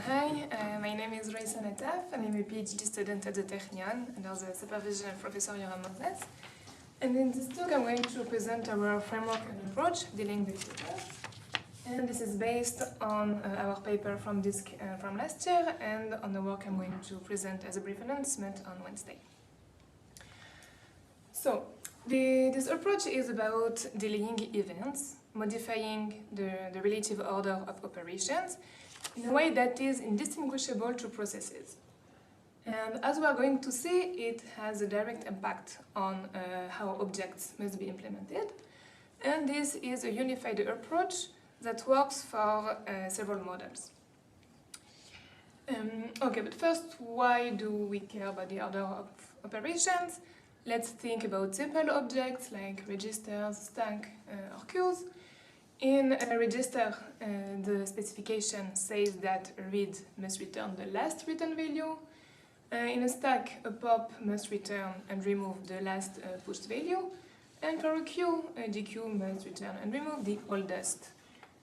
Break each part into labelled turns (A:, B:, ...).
A: Hi, my name is Raissa Nataf and I'm a PhD student at the Technion under the supervision of Professor Yoram Moses. And in this talk I'm going to present our framework and approach dealing with data. And this is based on our paper from last year and on the work I'm going to present as a brief announcement on Wednesday. So, this approach is about delaying events, modifying the relative order of operations in a way that is indistinguishable to processes. And as we are going to see, it has a direct impact on how objects must be implemented. And this is a unified approach that works for several models. Okay, but first, why do we care about the order of operations? Let's think about simple objects like registers, stack, or queues. In a register, the specification says that a read must return the last written value. In a stack, a pop must return and remove the last pushed value. And for a queue, the queue must return and remove the oldest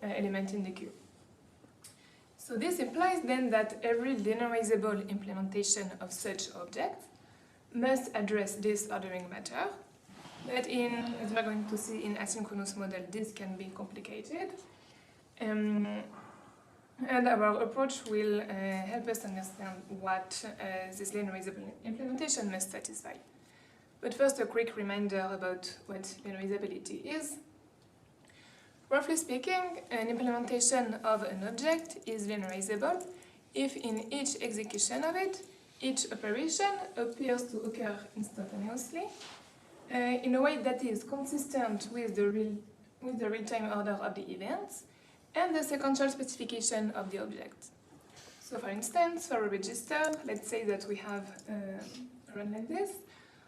A: element in the queue. So this implies then that every linearizable implementation of such objects must address this ordering matter. But as we're going to see in asynchronous model, this can be complicated. And our approach will help us understand what this linearizable implementation must satisfy. But first, a quick reminder about what linearizability is. Roughly speaking, an implementation of an object is linearizable if in each execution of it, each operation appears to occur instantaneously in a way that is consistent with the real-time order of the events and the sequential specification of the object. So for instance, for a register, let's say that we have a run like this,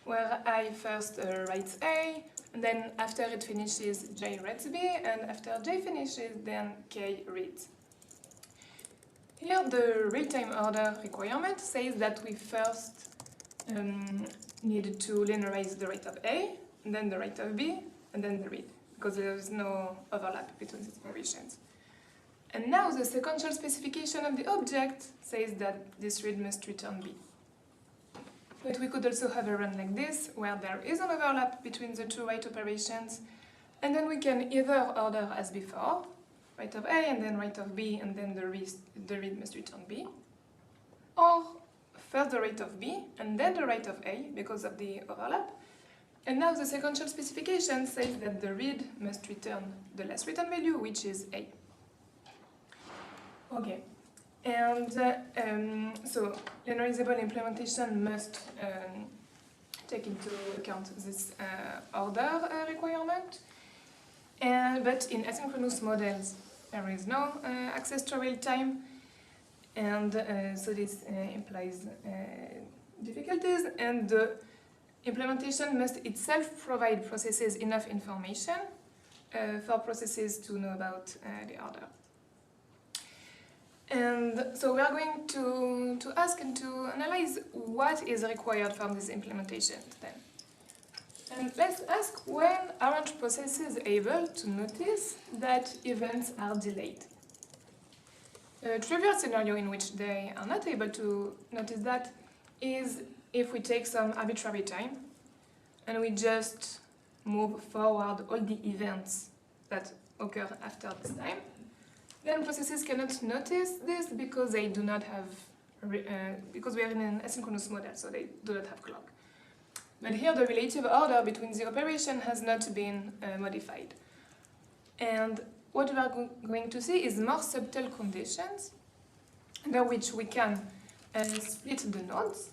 A: where I first writes A, and then after it finishes, J writes B, and after J finishes, then K reads. Here, the real-time order requirement says that we first need to linearize the rate of A, and then the rate of B, and then the read, because there is no overlap between these operations. And now the sequential specification of the object says that this read must return B. But we could also have a run like this, where there is an overlap between the two write operations, and then we can either order as before, write of A and then write of B, and then the read must return B, or first the write of B and then the write of A because of the overlap. And now the sequential specification says that the read must return the last written value, which is A. Okay, and so linearizable implementation must take into account this order requirement. But in asynchronous models, there is no access to real time, and so this implies difficulties, and the implementation must itself provide processes enough information for processes to know about the order. And so we are going to ask and to analyze what is required from this implementation then. And let's ask, when aren't processes able to notice that events are delayed? A trivial scenario in which they are not able to notice that is if we take some arbitrary time and we just move forward all the events that occur after this time. Then processes cannot notice this because they do not have, because we are in an asynchronous model, so they do not have clock. But here the relative order between the operation has not been modified. And what we are going to see is more subtle conditions under which we can split the nodes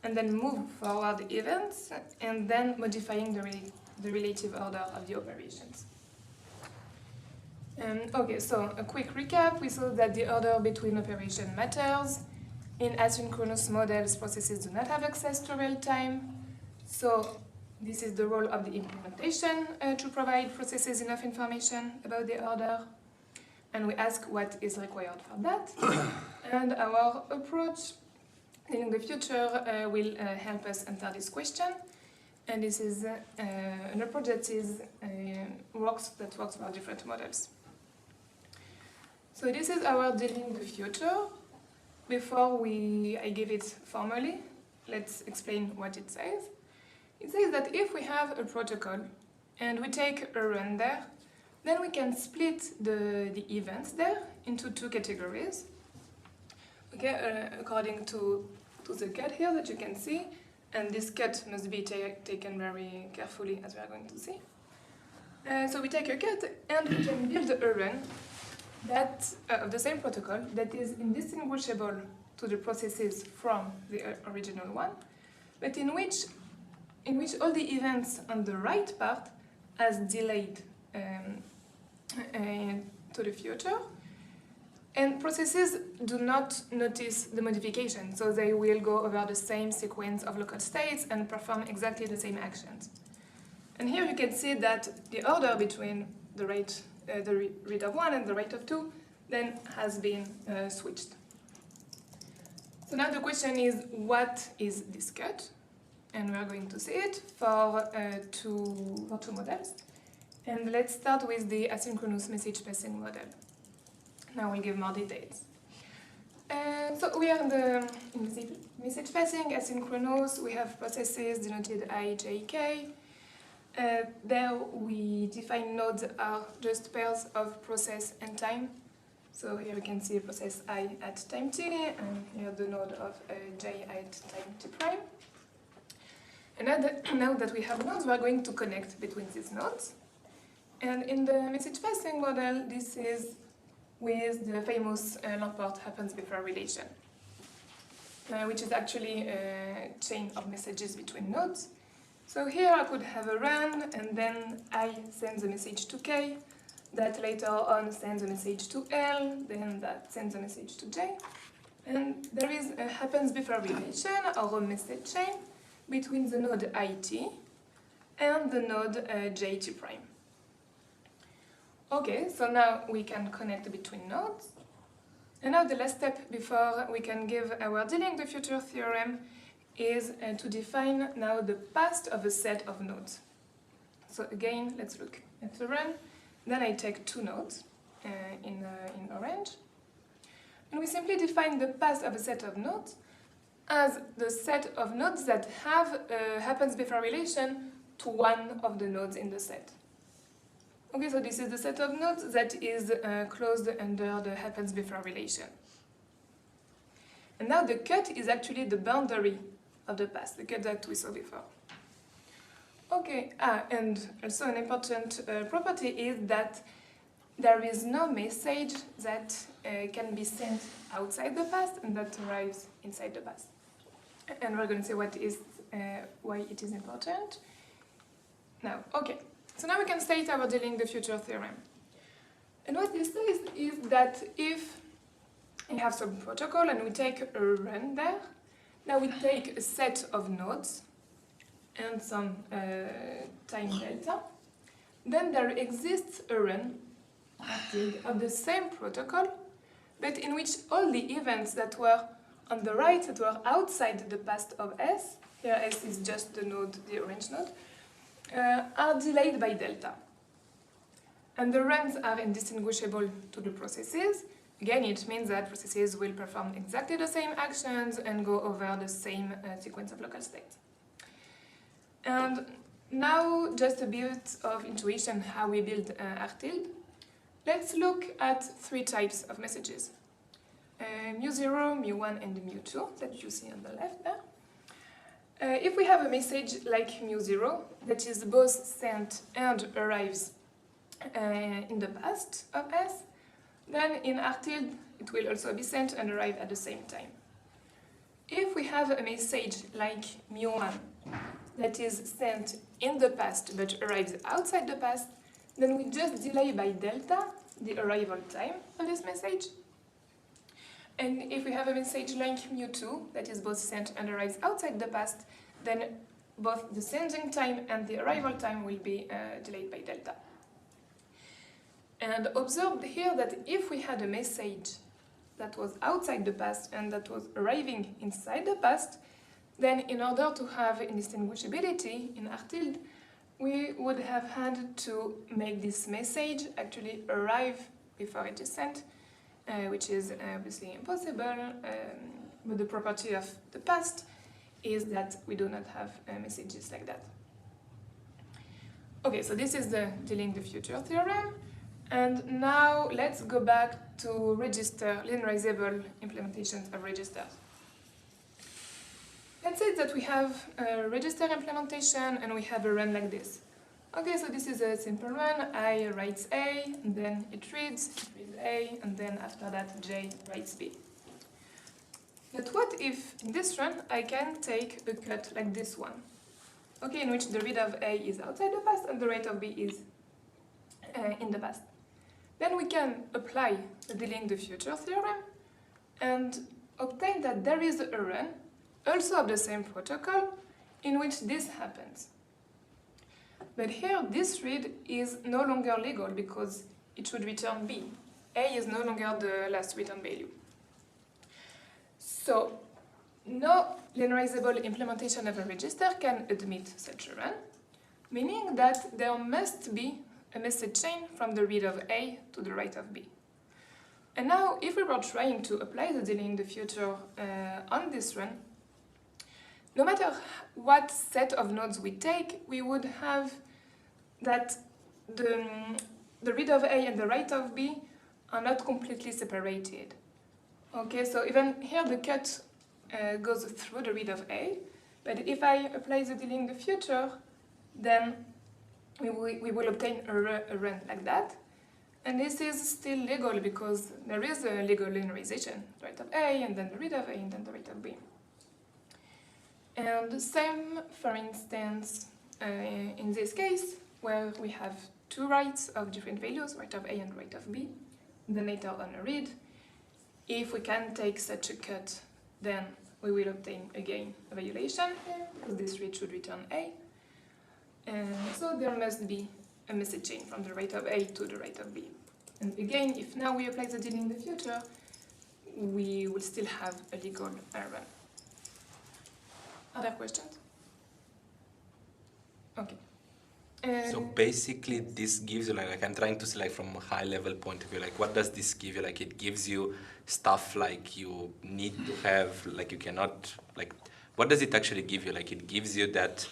A: and then move forward events and then modifying the relative order of the operations. Okay, so a quick recap. We saw that the order between operations matters. In asynchronous models, processes do not have access to real time. So this is the role of the implementation to provide processes enough information about the order. And we ask what is required for that. And our approach in the future will help us answer this question. And this is an approach that works for different models. So this is our dealing the future. before I give it formally, let's explain what it says. It says that if we have a protocol and we take a run there, then we can split the events there into two categories. Okay, according to the cut here that you can see, and this cut must be taken very carefully, as we are going to see. So we take a cut and we can build a run that of the same protocol that is indistinguishable to the processes from the original one, but in which all the events on the right part as delayed to the future, and processes do not notice the modification, so they will go over the same sequence of local states and perform exactly the same actions. And here you can see that the order between the read of 1 and the write of 2 then has been switched. So now the question is, what is this cut? And we are going to see it for two models. And let's start with the asynchronous message passing model. Now we'll give more details. So we are in the message passing asynchronous. We have processes denoted I, J, K. There we define nodes are just pairs of process and time. So here we can see process I at time t, and here the node of j at time t prime. And now that we have nodes, we are going to connect between these nodes. And in the message passing model, this is with the famous Lamport happens before relation, which is actually a chain of messages between nodes. So here I could have a run, and then I send the message to K, that later on sends a message to L, then that sends a message to J. And there is a happens before relation, or a message chain, between the node IT and the node JT prime. Okay, so now we can connect between nodes. And now the last step before we can give our dealing the future theorem is to define now the past of a set of nodes. So again, let's look at the run. Then I take two nodes in orange. And we simply define the past of a set of nodes as the set of nodes that have happens before relation to one of the nodes in the set. Okay, so this is the set of nodes that is closed under the happens before relation. And now the cut is actually the boundary of the past, the cut that we saw before. Okay, and also an important property is that there is no message that can be sent outside the past and that arrives inside the past. And we're going to see why it is important. Now, okay, so now we can state our dealing the future theorem. And what this says is that if we have some protocol and we take a run there, now we take a set of nodes and some time delta, then there exists a run of the same protocol, but in which all the events that were on the right, that were outside the past of S, here S is just the node, the orange node, are delayed by delta. And the runs are indistinguishable to the processes. Again, it means that processes will perform exactly the same actions and go over the same sequence of local states. And now, just a bit of intuition how we build RTILD. Let's look at three types of messages. mu0, mu1, and mu2 that you see on the left there. If we have a message like mu0 that is both sent and arrives in the past of S, then in RTILD it will also be sent and arrive at the same time. If we have a message like mu1 that is sent in the past but arrives outside the past, then we just delay by delta the arrival time of this message. And if we have a message like mu2 that is both sent and arrives outside the past, then both the sending time and the arrival time will be delayed by delta. And observe here that if we had a message that was outside the past and that was arriving inside the past, then in order to have indistinguishability in RTILD, we would have had to make this message actually arrive before it is sent which is obviously impossible, but the property of the past is that we do not have messages like that. Okay, so this is the dealing the future theorem. And now let's go back to register linearizable implementations of registers. Let's say that we have a register implementation and we have a run like this. Okay, so this is a simple run. I writes A, and then it reads A, and then after that J writes B. But what if in this run I can take a cut like this one? Okay, in which the read of A is outside the past and the write of B is in the past. Then we can apply the dealing the future theorem and obtain that there is a run, also of the same protocol, in which this happens. But here this read is no longer legal because it should return B. A is no longer the last return value. So no linearizable implementation of a register can admit such a run, meaning that there must be a message chain from the read of A to the write of B. And now, if we were trying to apply the dealing the future on this run, no matter what set of nodes we take, we would have that the read of A and the write of B are not completely separated. Okay, so even here the cut goes through the read of A, but if I apply the dealing the future, then we will obtain a run like that. And this is still legal because there is a legal linearization, the write of A, and then the read of A, and then the write of B. And the same, for instance, in this case, where we have two writes of different values, write of A and write of B, then later on a read. If we can take such a cut, then we will obtain again a violation, because this read should return A. And so there must be a message chain from the write of A to the write of B. And again, if now we apply the dealing in the future, we will still have a legal run. Other questions? Okay.
B: So basically this gives you, like I'm trying to see like from a high level point of view, like what does this give you? Like it gives you stuff like you need to have, like you cannot, like what does it actually give you? Like it gives you that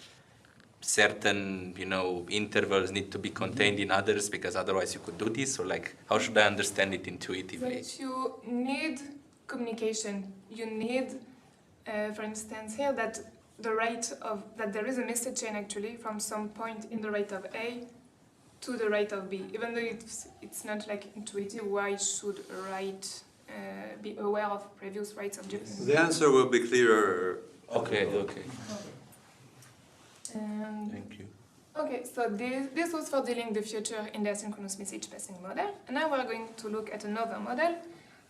B: certain, you know, intervals need to be contained in others because otherwise you could do this, or like how should I understand it intuitively?
A: That you need communication. You need, for instance, here that there is a message chain actually from some point in the write of A to the write of B. Even though it's not like intuitive, why should a write be aware of previous writes of different?
C: The answer will be clearer.
B: Okay, okay.
A: Thank you. Okay, so this was for dealing the future in the asynchronous message passing model. And now we're going to look at another model,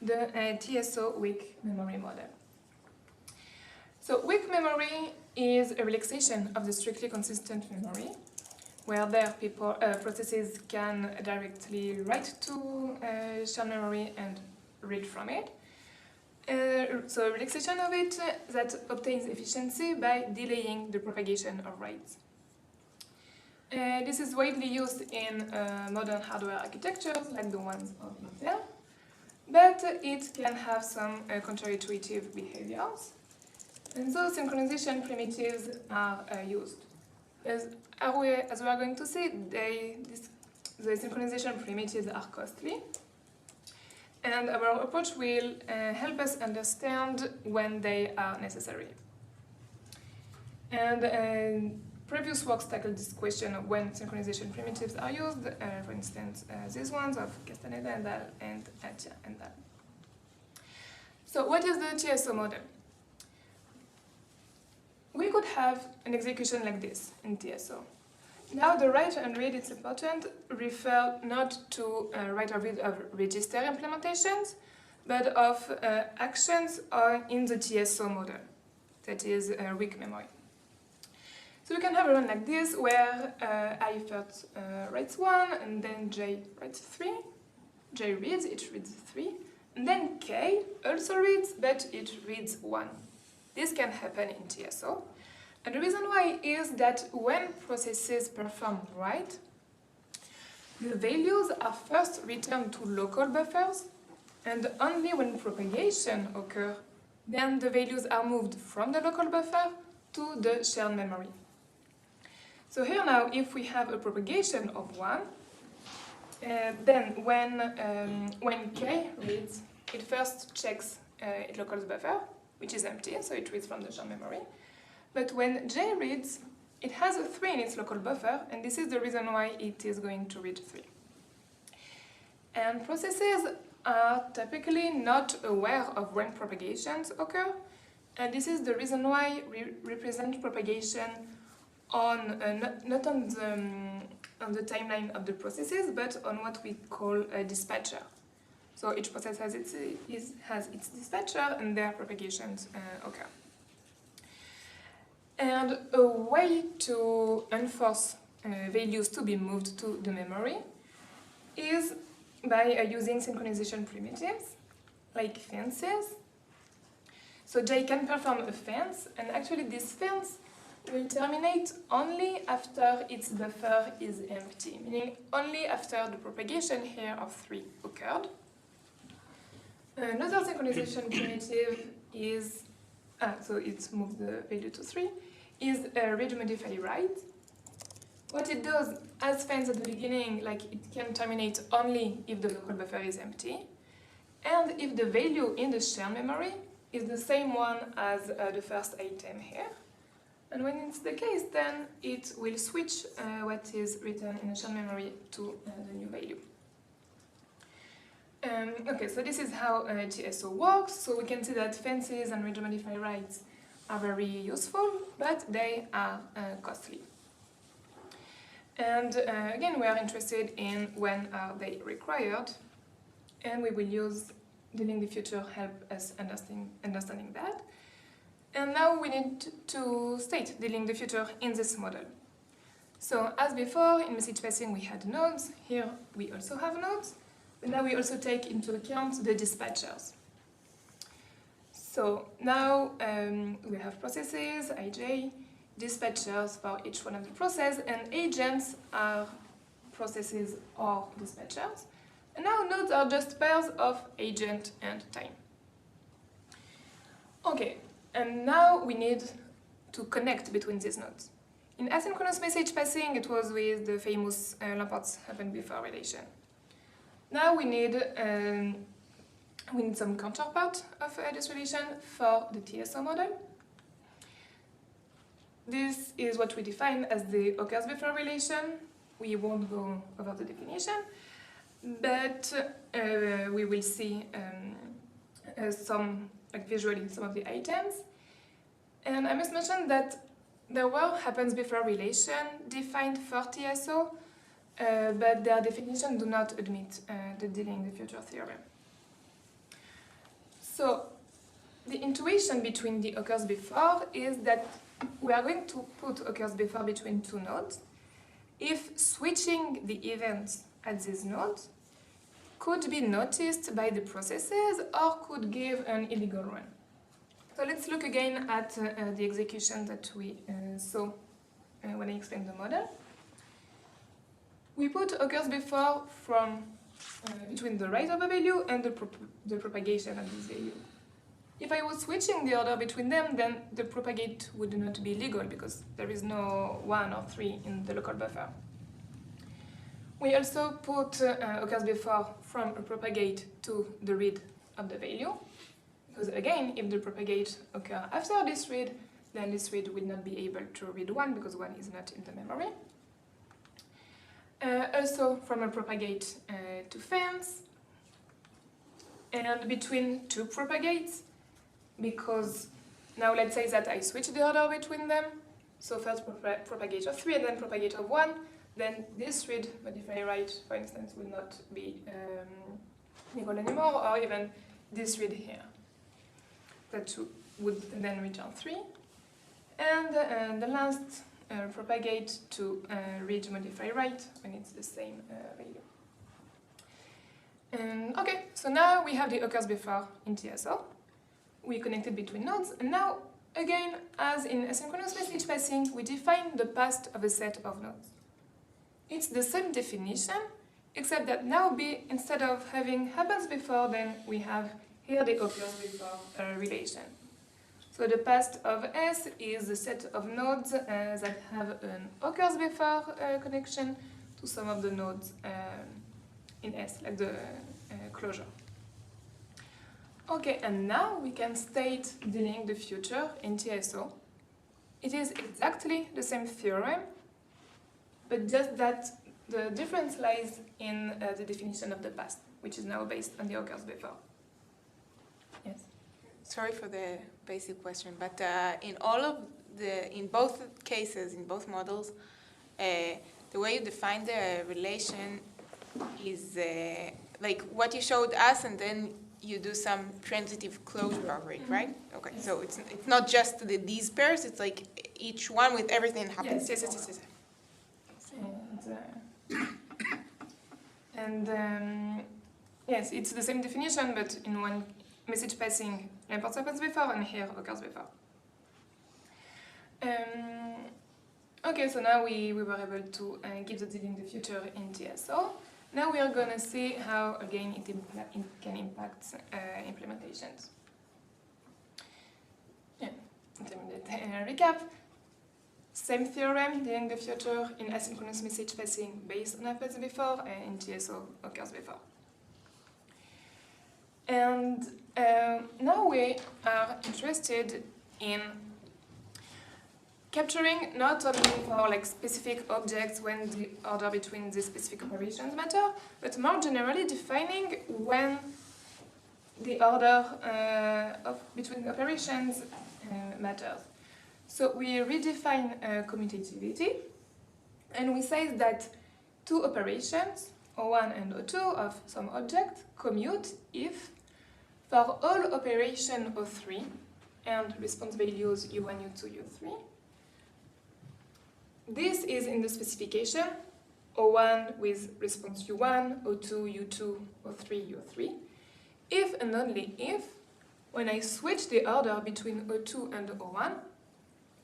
A: the TSO weak memory model. So weak memory is a relaxation of the strictly consistent memory, where there processes can directly write to shared memory and read from it. So a relaxation of it that obtains efficiency by delaying the propagation of writes. This is widely used in modern hardware architectures like the ones of Intel, but it can have some counterintuitive behaviors. And so synchronization primitives are used. As we are going to see, the synchronization primitives are costly. And our approach will help us understand when they are necessary. And previous works tackled this question of when synchronization primitives are used, for instance, these ones of Castaneda and Dahl and Atia and Dahl. So what is the TSO model? We could have an execution like this in TSO. Now the write and read, it's important, refer not to write or read of register implementations, but of actions in the TSO model, that is weak memory. So we can have a run like this, where I first writes 1, and then J writes 3, J reads, it reads 3, and then K also reads, but it reads 1. This can happen in TSO. And the reason why is that when processes perform write, the values are first returned to local buffers, And only when propagation occurs, then the values are moved from the local buffer to the shared memory. So here now, if we have a propagation of 1, then when k reads, it first checks its local buffer, which is empty, so it reads from the shared memory. But when j reads, it has a 3 in its local buffer, and this is the reason why it is going to read 3. And processes are typically not aware of when propagations occur, and this is the reason why we represent propagation on not on the timeline of the processes, but on what we call a dispatcher. So each process has its dispatcher, and their propagations occur. And a way to enforce values to be moved to the memory is by using synchronization primitives, like fences. So J can perform a fence, and actually this fence will terminate only after its buffer is empty, meaning only after the propagation here of 3 occurred. Another synchronization primitive is, so it moves the value to 3, is a read modify write. What it does, as fence at the beginning, like it can terminate only if the local buffer is empty, and if the value in the shared memory is the same one as the first item here. And when it's the case, then it will switch what is written in the shared memory to the new value. Okay, so this is how TSO works. So we can see that fences and read modify writes are very useful, but they are costly. And again, we are interested in when are they required, and we will use dealing the future help us understanding that. And now we need to state dealing the future in this model. So as before, in message passing we had nodes, here we also have nodes, but now we also take into account the dispatchers. So now we have processes, ij, dispatchers for each one of the processes, and agents are processes or dispatchers. And now nodes are just pairs of agent and time. Okay, and now we need to connect between these nodes. In asynchronous message passing, it was with the famous Lambert's happened before relation. Now we need some counterpart of this relation for the TSO model. This is what we define as the occurs before relation. We won't go over the definition, but we will see visually some of the items. And I must mention that there were happens before relation defined for TSO, but their definition do not admit the dealing the future theorem. So the intuition between the occurs before is that we are going to put occurs before between two nodes if switching the events at these nodes could be noticed by the processes or could give an illegal run. So let's look again at the execution that we saw when I explained the model. We put occurs before from between the write of a value and the propagation of this value. If I was switching the order between them, then the propagate would not be legal because there is no 1 or 3 in the local buffer. We also put occurs before from a propagate to the read of the value. Because again, if the propagate occurs after this read, then this read will not be able to read 1 because 1 is not in the memory. Also from a propagate to fence, and between two propagates, because now let's say that I switch the order between them, so first propagate of 3 and then propagate of 1, then this read modify write, for instance, will not be legal anymore, or even this read here. That would then return 3. And the last propagate to read modify write when it's the same value. Okay, so now we have the occurs before in TSO. We connected between nodes, and now again, as in asynchronous message passing, we define the past of a set of nodes. It's the same definition, except that now B, instead of having happens before, then we have here the occurs before relation. So the past of S is the set of nodes that have an occurs before connection to some of the nodes in S, like the closure. Okay, and now we can state dealing the future in TSO. It is exactly the same theorem, but just that the difference lies in the definition of the past, which is now based on the occurs before. Yes.
D: Sorry for the basic question, but in both cases, in both models, the way you define the relation is like what you showed us, and then you do some transitive closure of it, right? Okay, so it's not just these pairs; it's like each one with everything happens.
A: Yes. And yes, it's the same definition, but in one message passing, import happens before, and here occurs before. Okay, so now we were able to give the dealing the future in TSO. Now we are going to see how, again, it can impact implementations. Yeah, intermediate recap. Same theorem, dealing the future in asynchronous message passing based on happens before, and in TSO occurs before. And now we are interested in capturing not only for like specific objects when the order between the specific operations matter, but more generally defining when the order between operations matters. So we redefine commutativity, and we say that two operations, O1 and O2 of some object, commute if for all operation O3 and response values U1, U2, U3, this is in the specification, O1 with response U1, O2, U2, O3, U3, if and only if, when I switch the order between O2 and O1,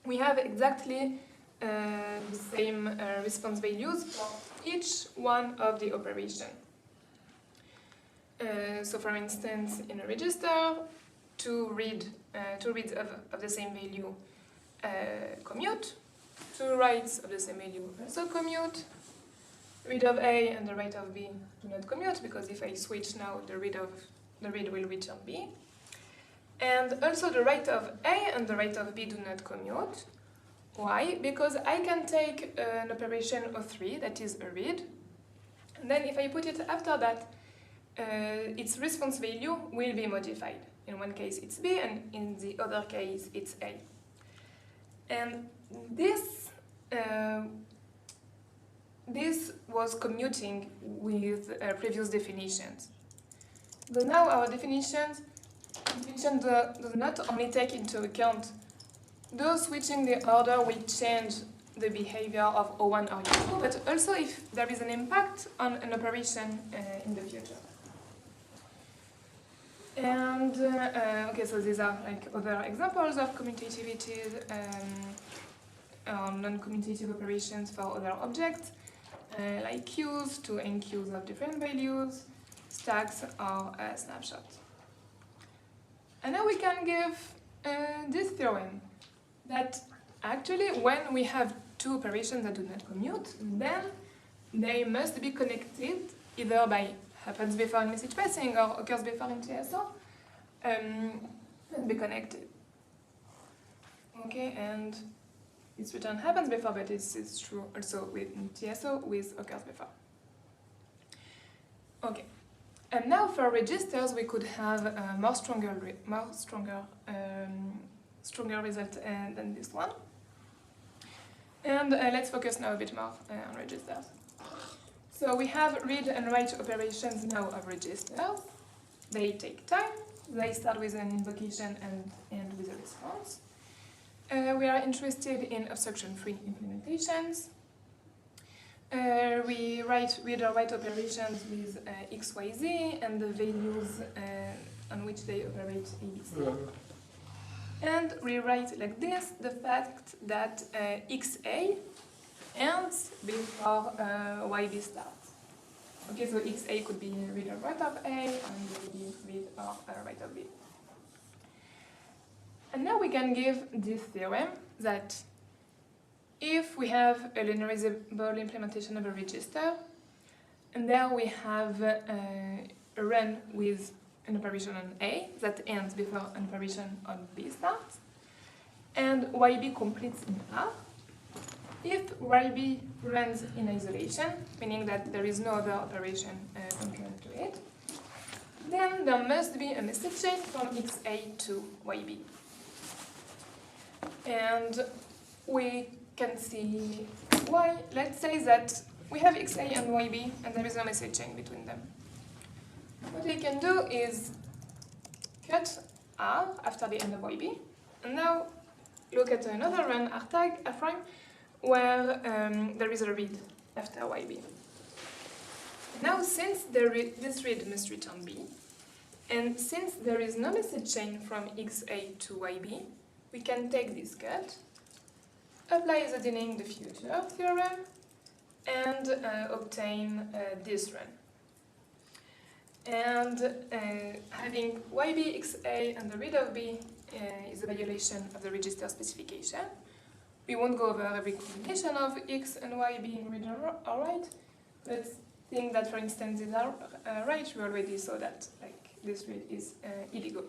A: we have exactly the same response values for each one of the operation. So for instance, in a register, two reads of the same value commute, two writes of the same value also commute, read of A and the write of B do not commute, because if I switch now, the read will return B. And also the write of A and the write of B do not commute. Why? Because I can take an operation O3, that is a read, and then if I put it after that, its response value will be modified. In one case it's B, and in the other case it's A. And this was commuting with previous definitions. But now our definition does not only take into account though switching the order will change the behavior of O1 or U2, but also if there is an impact on an operation in the future. And okay, so these are like other examples of commutativity or non-commutative operations for other objects, like queues to n queues of different values, stacks, or snapshots. And now we can give this theorem that actually when we have two operations that do not commute, then they must be connected either by happens before in message passing or occurs before in TSO, and be connected. Okay, and it's written happens before, but this is true also with TSO with occurs before. Okay, and now for registers we could have a more stronger result than this one. And let's focus now a bit more on registers. So we have read and write operations now of registers. They take time. They start with an invocation and end with a response. We are interested in obstruction-free implementations. We read or write operations with x, y, z, and the values on which they operate ABC. And we write like this the fact that XA ends before YB starts. Okay, so XA could be read or write of A, and B read or write of B. And now we can give this theorem that if we have a linearizable implementation of a register, and there we have a run with an operation on A that ends before an operation on B starts, and YB completes in R. If YB runs in isolation, meaning that there is no other operation concurrent to it, then there must be a message chain from XA to YB. And we can see why. Let's say that we have XA and YB and there is no message chain between them. What we can do is cut R after the end of YB, and now look at another run R tag, R prime, where there is a read after YB. Now, since this read must return B, and since there is no message chain from XA to YB, we can take this cut, apply the delaying the future theorem, and obtain this run. And having YB, XA, and the read of B is a violation of the register specification. We won't go over every combination of X and Y being read or write, but think that, for instance, these are right. We already saw that this read is illegal.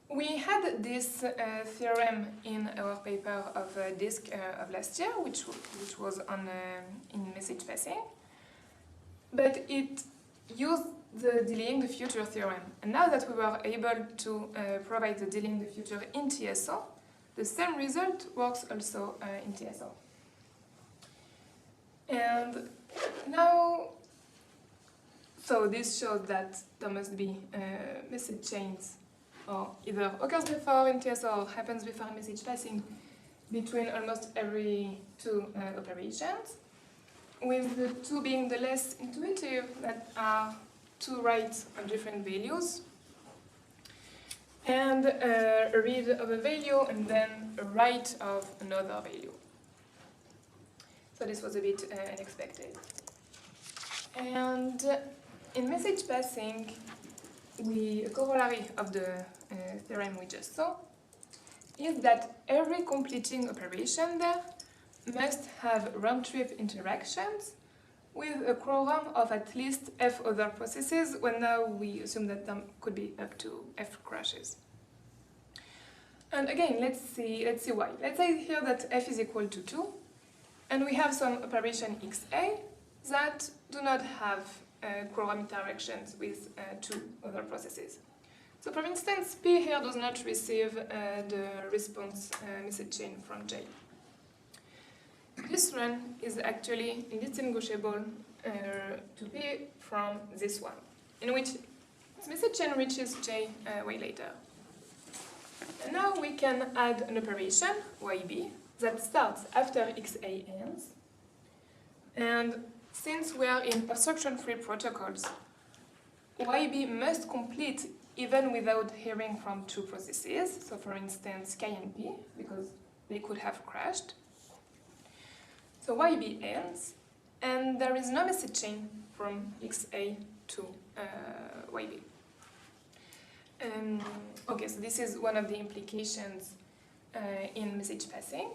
A: We had this theorem in our paper of disk of last year, which was on in message passing, but it used the delaying the future theorem. And now that we were able to provide the delaying the future in TSO, the same result works also in TSO. And now, so this shows that there must be message chains, or either occurs before in TSO or happens before message passing between almost every two operations, with the two being the less intuitive, that are two writes of different values, and a read of a value and then a write of another value. So this was a bit unexpected. And in message passing, a corollary of the theorem we just saw is that every completing operation there must have round-trip interactions with a quorum of at least F other processes, when now we assume that there could be up to F crashes. And again, let's see why. Let's say here that F is equal to 2, and we have some operation XA that do not have quorum interactions with two other processes. So for instance, P here does not receive the response message chain from J. This run is actually indistinguishable to P from this one, in which its message chain reaches J way later. And now we can add an operation, YB, that starts after XA ends. And since we are in obstruction-free protocols, YB must complete even without hearing from two processes, so for instance K and P, because they could have crashed. So YB ends, and there is no message chain from XA to YB. Okay, so this is one of the implications in message passing.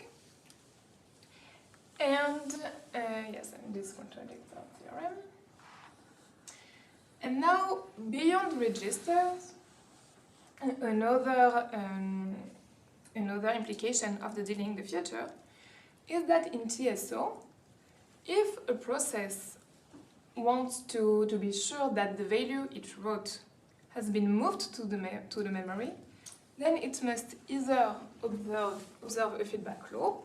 A: And yes, and this contradicts our theorem. And now, beyond registers, another implication of the delaying the future is that in TSO, if a process wants to be sure that the value it wrote has been moved to the memory, then it must either observe a feedback loop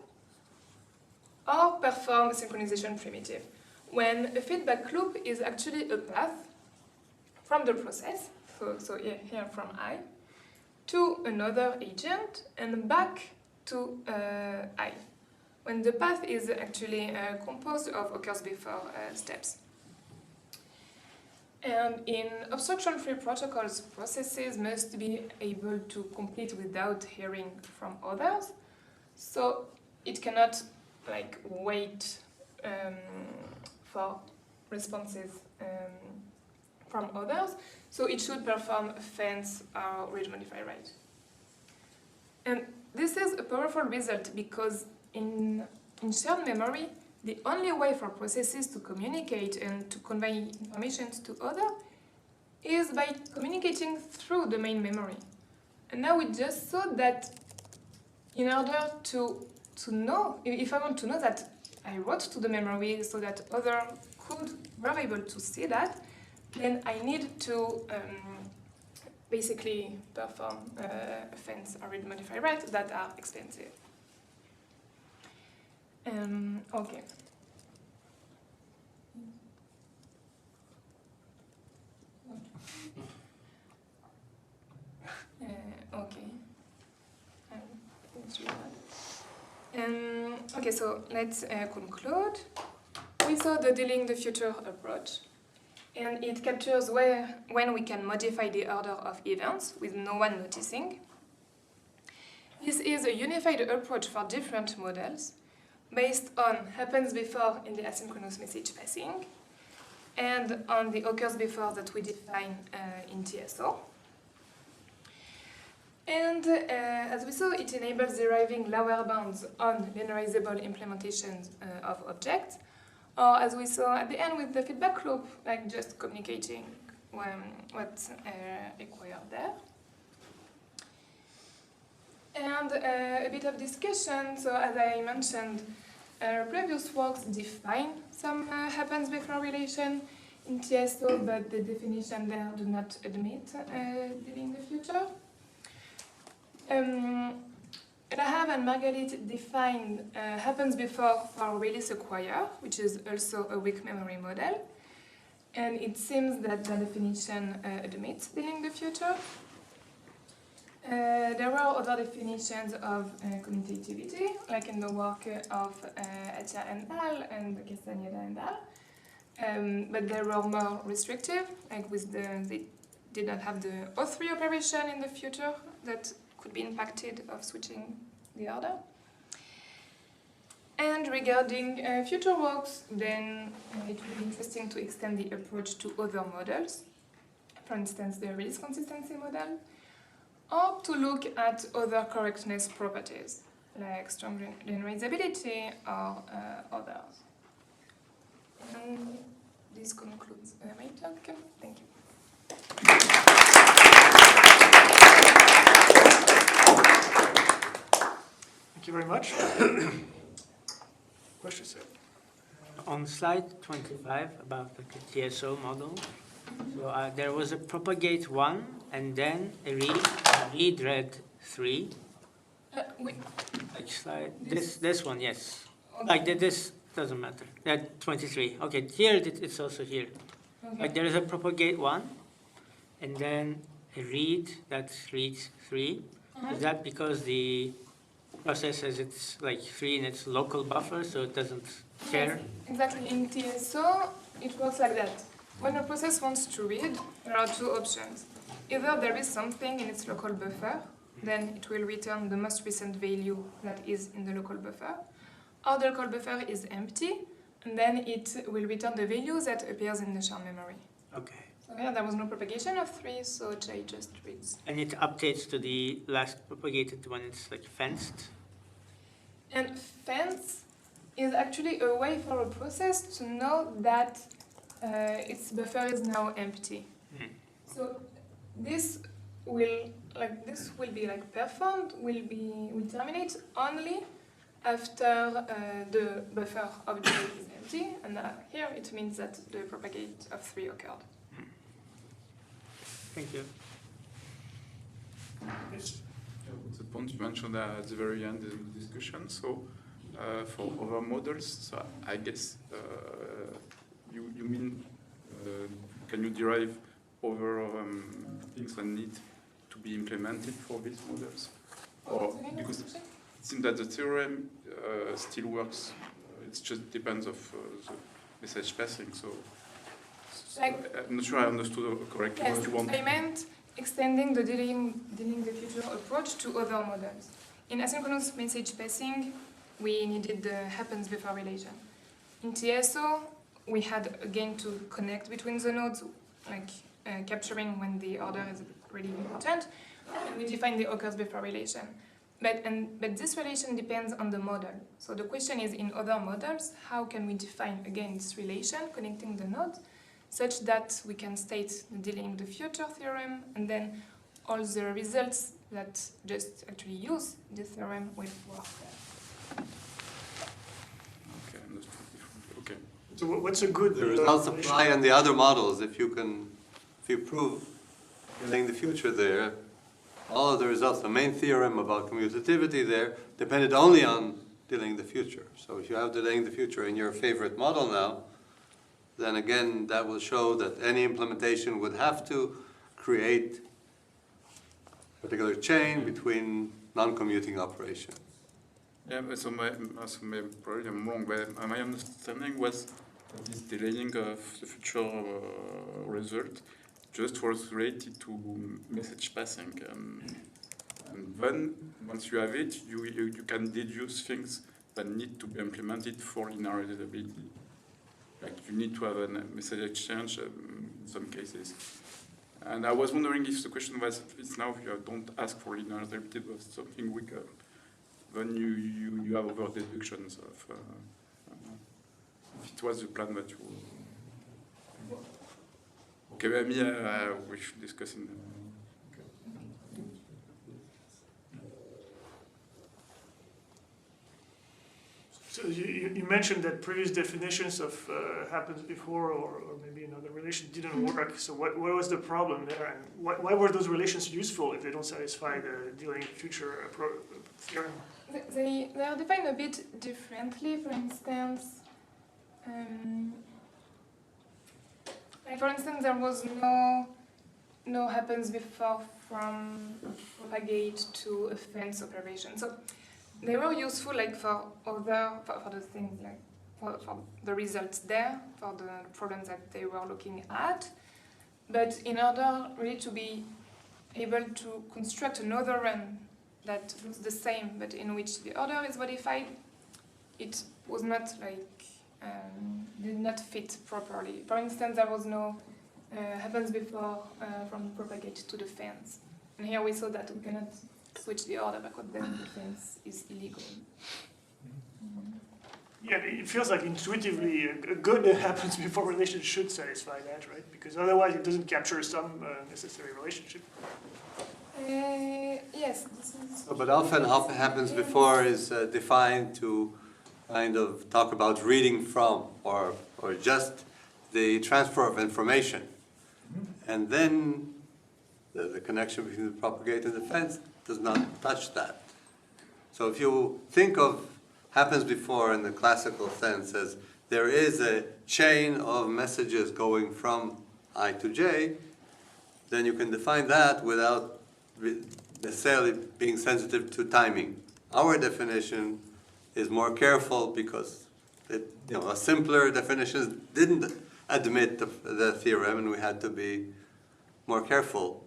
A: or perform a synchronization primitive, when a feedback loop is actually a path from the process, so here from I, to another agent and back to I, when the path is actually composed of occurs before steps. And in obstruction-free protocols, processes must be able to complete without hearing from others, so it cannot wait for responses from others, so it should perform fence or read modify write. And this is a powerful result because in shared memory, the only way for processes to communicate and to convey information to others is by communicating through the main memory. And now we just saw that in order to know, if I want to know that I wrote to the memory so that others were able to see that, then I need to basically perform fence or read modify write that are expensive. Okay. Okay. Let's read that. Okay, so let's conclude. We saw the dealing the future approach, and it captures when we can modify the order of events with no one noticing. This is a unified approach for different models based on happens before in the asynchronous message passing and on the occurs before that we define in TSO. And as we saw, it enables deriving lower bounds on linearizable implementations of objects, or as we saw at the end with the feedback loop, like just communicating what's required there. And a bit of discussion. So as I mentioned, previous works define some happens before relation in TSO, but the definition there do not admit dealing the future. Rahab and Margalit defined happens before for release acquire, which is also a weak memory model. And it seems that the definition admits dealing the future. There were other definitions of commutativity, like in the work of Atia and al. And Castañeda and al. But they were more restrictive, like with they did not have the O3 operation in the future that could be impacted of switching the order. And regarding future works, then it would be interesting to extend the approach to other models, for instance, the release consistency model, or to look at other correctness properties, like strong linearizability or others. And this concludes my talk. Thank you.
E: Thank you very much. Question, sir?
F: On slide 25 about the TSO model, so there was a propagate 1 and then a read read 3.
A: Wait.
F: Like slide this one, yes. Okay. Like this doesn't matter. That 23. Okay, here it's also here. Okay. Like there is a propagate 1 and then a read that reads 3. Is that because the process says it's like 3 in its local buffer, so it doesn't share?
A: Yes, exactly. In TSO, it works like that. When a process wants to read, there are two options. Either there is something in its local buffer, then it will return the most recent value that is in the local buffer, or the local buffer is empty, and then it will return the value that appears in the shared memory.
F: Okay.
A: So yeah, there was no propagation of 3, so J just reads.
F: And it updates to the last propagated when it's like fenced?
A: And fence is actually a way for a process to know that its buffer is now empty.
F: Mm.
A: So this will be performed, will terminate only after the buffer of J is empty, and here it means that the propagate of 3 occurred.
F: Thank you.
E: Yes.
G: The point you mentioned at the very end of the discussion, so for other models, so I guess you mean can you derive other things that need to be implemented for these models? Or because it seems that the theorem still works, it just depends of the message passing, so I'm not sure I understood correctly what you want.
A: I meant extending the dealing the future approach to other models. In asynchronous message passing, we needed the happens before relation. In TSO, we had again to connect between the nodes, like capturing when the order is really important, and we define the occurs before relation. But this relation depends on the model. So the question is, in other models, how can we define again this relation connecting the nodes, such that we can state the dealing the future theorem, and then all the results that just actually use this theorem will work there.
G: Okay, understood. Okay.
E: So what's a good
C: The results
E: relation?
C: apply in the other models. If you prove dealing the future there, all of the results, the main theorem about commutativity there, depended only on dealing the future. So if you have dealing the future in your favorite model now, then again, that will show that any implementation would have to create a particular chain between non-commuting operations.
G: Yeah, but so probably I'm wrong, but my understanding was that this delaying of the future result just was related to message passing. And then, once you have it, you can deduce things that need to be implemented for linear readability. Like you need to have a message exchange in some cases. And I was wondering if the question was, it's now if you don't ask for linear readability, but something weaker. Then you have over deductions of if it was the plan that you. Okay, maybe we should discuss in.
E: So you mentioned that previous definitions of happens before or maybe another relation didn't work. So what was the problem there, and why were those relations useful if they don't satisfy the dealing future theorem?
A: They are defined a bit differently. For instance, there was no happens before from propagate to a fence operation. So they were useful like for the things like for the results there, for the problems that they were looking at. But in order really to be able to construct another run that looks the same but in which the order is modified, it was not like did not fit properly. For instance, there was no happens before from propagate to the fence, and here we saw that we cannot switch the order because then the fence is illegal.
E: Yeah, it feels like intuitively a good happens before relation should satisfy that, right? Because otherwise it doesn't capture some necessary relationship.
A: Yes, this is.
C: But often happens before is defined to kind of talk about reading from or just the transfer of information. And then the connection between the propagate and the fence does not touch that. So if you think of happens before in the classical sense as there is a chain of messages going from I to J, then you can define that without necessarily being sensitive to timing. Our definition is more careful because a simpler definition didn't admit the theorem, and we had to be more careful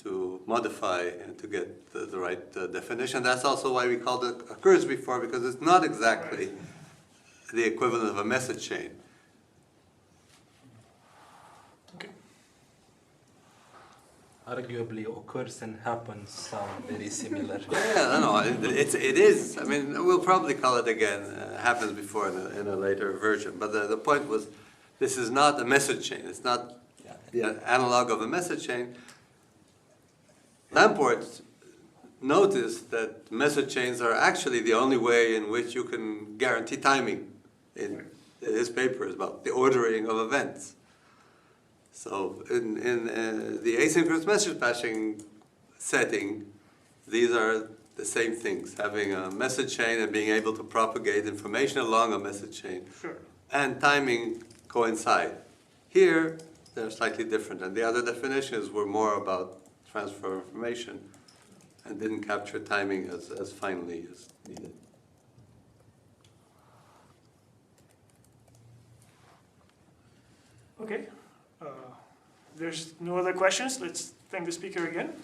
C: to modify and to get the right definition. That's also why we called it occurs before, because it's not exactly the equivalent of a message chain.
B: Arguably, occurs and happens sound very similar.
C: Yeah, no, it is. I mean, we'll probably call it again, happens before in a later version. But the point was, this is not a message chain. It's not the analog of a message chain. Lamport noticed that message chains are actually the only way in which you can guarantee timing. In his papers about the ordering of events. So in the asynchronous message passing setting, these are the same things, having a message chain and being able to propagate information along a message chain.
E: Sure.
C: And timing coincide. Here, they're slightly different, and the other definitions were more about transfer of information and didn't capture timing as finely as needed.
E: Okay. There's no other questions. Let's thank the speaker again.